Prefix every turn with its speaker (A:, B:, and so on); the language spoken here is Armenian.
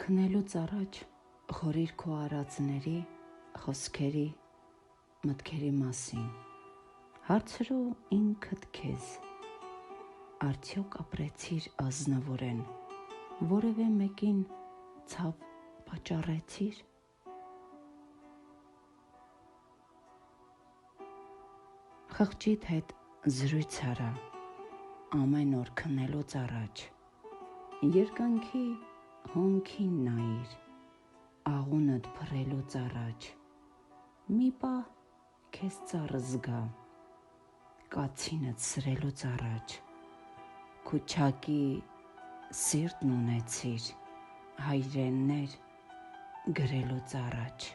A: Քնելուց առաջ խորիր քո արածների, խոսքերի, մտքերի մասին, հարցրու ինքդ քեզ, արդյոք ապրեցիր ազնվորեն, որևէ մեկին ցավ պատճառեցիր։ Խղճիդ հետ զրույց արա ամեն օր քնելուց առաջ, երկնքի հոնքին նայիր, աղունդ փռելուց առաջ, մի պահ քեզ ծառ զգա, կացինդ սրելուց առաջ, քուչակի սիրտն ունեցիր, հայրեններ գրելուց առաջ։